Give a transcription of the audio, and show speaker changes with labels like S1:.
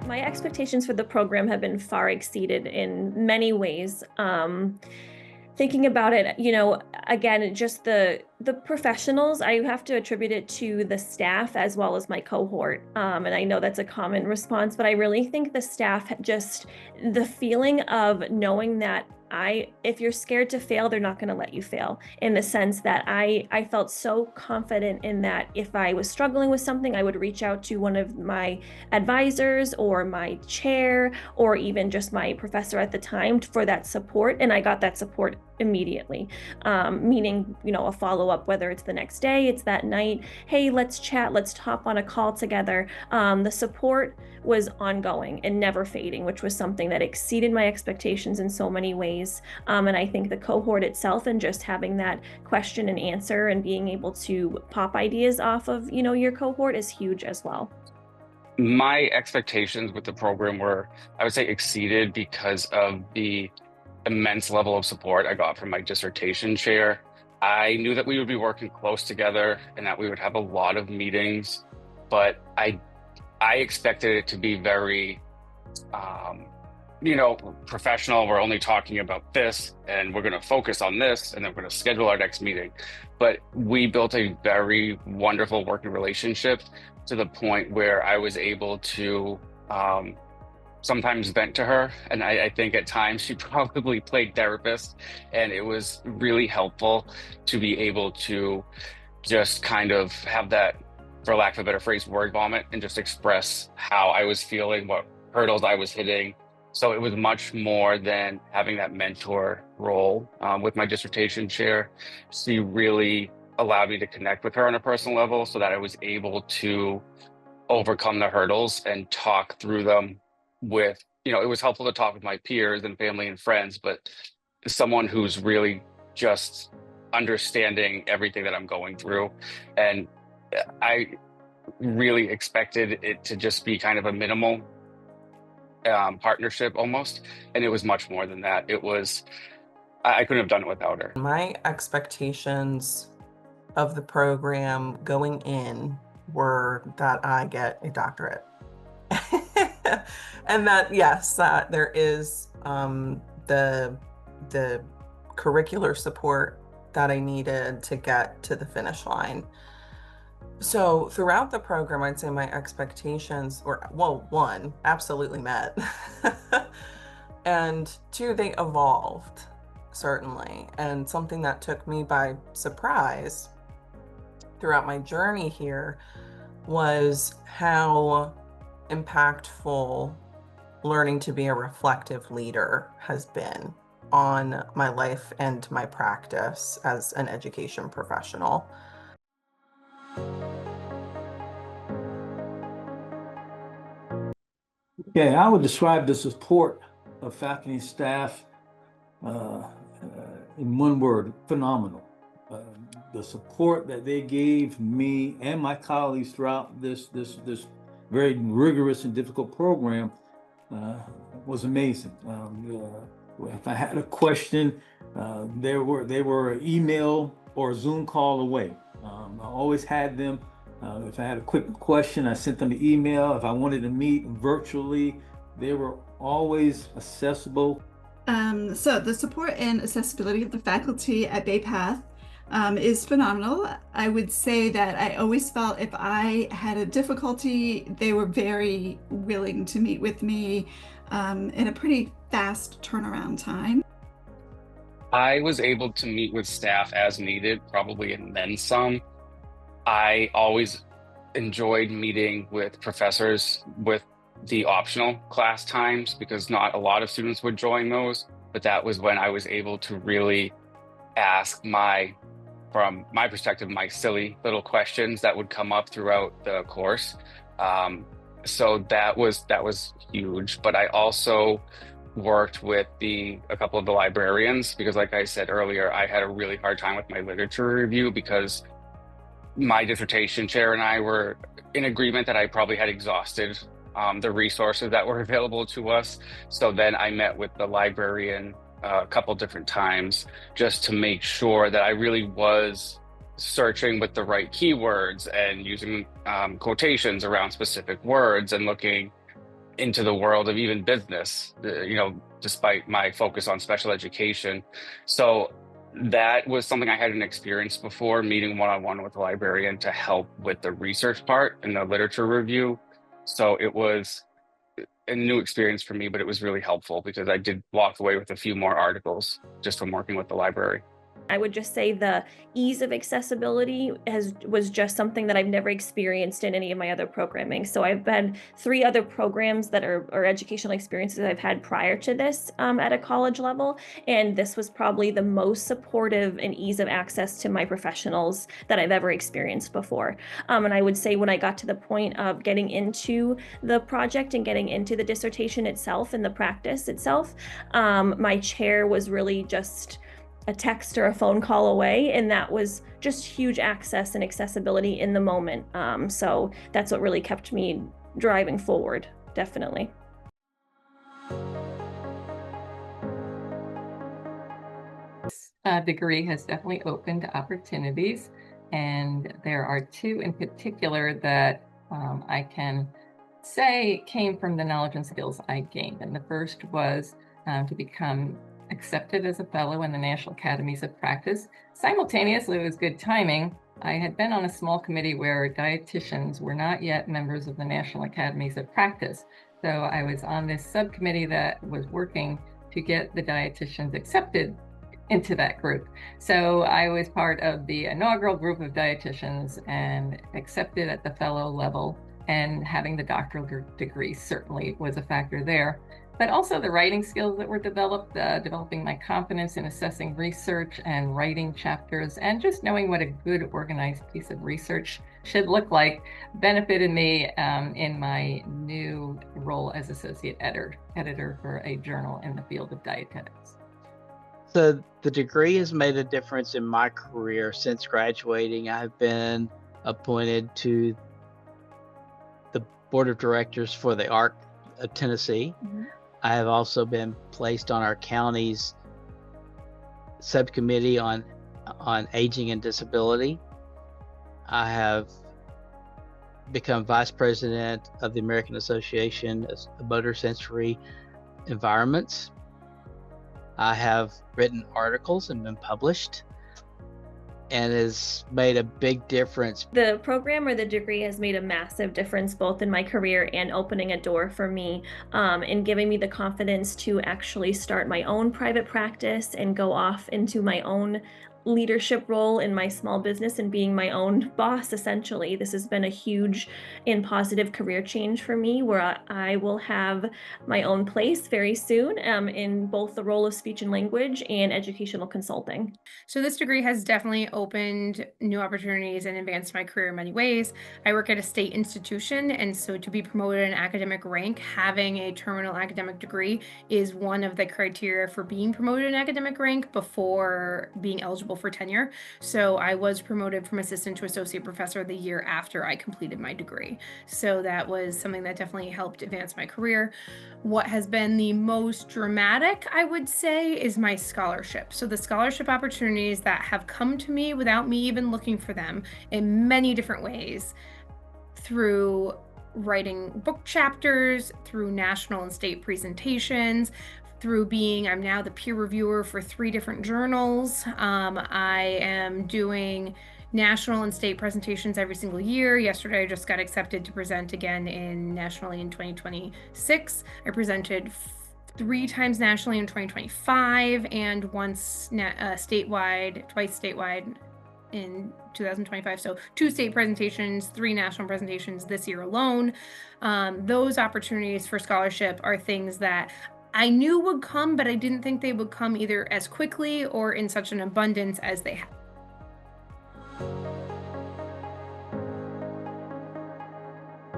S1: My expectations for the program have been far exceeded in many ways. Thinking about it, again, just the professionals, I have to attribute it to the staff as well as my cohort. And I know that's a common response, but I really think the staff just the feeling of knowing that if you're scared to fail, they're not going to let you fail, in the sense that I felt so confident in that if I was struggling with something, I would reach out to one of my advisors or my chair or even just my professor at the time for that support. And I got that support immediately, meaning, a follow-up, whether it's the next day, it's that night, hey, let's chat, let's hop on a call together. The support was ongoing and never fading, which was something that exceeded my expectations in so many ways. And I think the cohort itself and just having that question and answer and being able to pop ideas off of, your cohort is huge as well.
S2: My expectations with the program were, I would say, exceeded because of the immense level of support I got from my dissertation chair. I knew that we would be working close together and that we would have a lot of meetings, but I expected it to be very, professional. We're only talking about this and we're going to focus on this and then we're going to schedule our next meeting. But we built a very wonderful working relationship to the point where I was able to sometimes vent to her. And I think at times she probably played therapist, and it was really helpful to be able to just kind of have that, for lack of a better phrase, word vomit and just express how I was feeling, what hurdles I was hitting. So it was much more than having that mentor role with my dissertation chair. She really allowed me to connect with her on a personal level so that I was able to overcome the hurdles and talk through them with, it was helpful to talk with my peers and family and friends, but someone who's really just understanding everything that I'm going through. And I really expected it to just be kind of a minimal partnership almost. And it was much more than that. I couldn't have done it without her.
S3: My expectations of the program going in were that I get a doctorate. And that, yes, that there is the curricular support that I needed to get to the finish line. So throughout the program, I'd say my expectations were, well, one, absolutely met. And two, they evolved, certainly. And something that took me by surprise throughout my journey here was how impactful learning to be a reflective leader has been on my life and my practice as an education professional.
S4: Okay, I would describe the support of faculty and staff in one word: phenomenal. The support that they gave me and my colleagues throughout this very rigorous and difficult program was amazing. If I had a question, they were an email or a Zoom call away. I always had them. If I had a quick question, I sent them an email. If I wanted to meet virtually, they were always accessible.
S5: So the support and accessibility of the faculty at Baypath is phenomenal. I would say that I always felt if I had a difficulty, they were very willing to meet with me in a pretty fast turnaround time.
S2: I was able to meet with staff as needed, probably, and then some. I always enjoyed meeting with professors with the optional class times because not a lot of students would join those, but that was when I was able to really ask from my perspective, my silly little questions that would come up throughout the course. So that was huge. But I also worked with a couple of the librarians because, like I said earlier, I had a really hard time with my literature review because my dissertation chair and I were in agreement that I probably had exhausted the resources that were available to us. So then I met with the librarian a couple different times just to make sure that I really was searching with the right keywords and using quotations around specific words and looking into the world of even business, despite my focus on special education. So that was something I hadn't experienced before, meeting one-on-one with a librarian to help with the research part and the literature review. So it was a new experience for me, but it was really helpful because I did walk away with a few more articles just from working with the library.
S1: I would just say the ease of accessibility was just something that I've never experienced in any of my other programming. So I've been 3 other programs that are educational experiences I've had prior to this at a college level, and this was probably the most supportive and ease of access to my professionals that I've ever experienced before. And I would say when I got to the point of getting into the project and getting into the dissertation itself and the practice itself, my chair was really just a text or a phone call away, and that was just huge access and accessibility in the moment. So that's what really kept me driving forward, definitely.
S6: This degree has definitely opened opportunities, and there are 2 in particular that I can say came from the knowledge and skills I gained. And the first was to become accepted as a fellow in the National Academies of Practice. Simultaneously, it was good timing. I had been on a small committee where dietitians were not yet members of the National Academies of Practice. So I was on this subcommittee that was working to get the dietitians accepted into that group. So I was part of the inaugural group of dietitians and accepted at the fellow level, and having the doctoral degree certainly was a factor there. But also the writing skills that were developed, developing my confidence in assessing research and writing chapters, and just knowing what a good organized piece of research should look like benefited me in my new role as associate editor for a journal in the field of dietetics.
S7: So the degree has made a difference in my career. Since graduating, I've been appointed to the board of directors for the ARC of Tennessee. Mm-hmm. I have also been placed on our county's subcommittee on aging and disability. I have become vice president of the American Association of Motor Sensory Environments. I have written articles and been published, and has made a big difference.
S1: The program or the degree has made a massive difference both in my career and opening a door for me and giving me the confidence to actually start my own private practice and go off into my own leadership role in my small business and being my own boss, essentially. This has been a huge and positive career change for me, where I will have my own place very soon in both the role of speech and language and educational consulting.
S8: So this degree has definitely opened new opportunities and advanced my career in many ways. I work at a state institution, and so to be promoted in academic rank, having a terminal academic degree is one of the criteria for being promoted in academic rank before being eligible for tenure. So I was promoted from assistant to associate professor the year after I completed my degree. So that was something that definitely helped advance my career. What has been the most dramatic, I would say, is my scholarship. So the scholarship opportunities that have come to me without me even looking for them in many different ways, through writing book chapters, through national and state presentations, I'm now the peer reviewer for 3 different journals. I am doing national and state presentations every single year. Yesterday, I just got accepted to present again nationally in 2026. I presented 3 times nationally in 2025 and once statewide, twice statewide in 2025. So 2 state presentations, 3 national presentations this year alone. Those opportunities for scholarship are things that I knew would come, but I didn't think they would come either as quickly or in such an abundance as they have.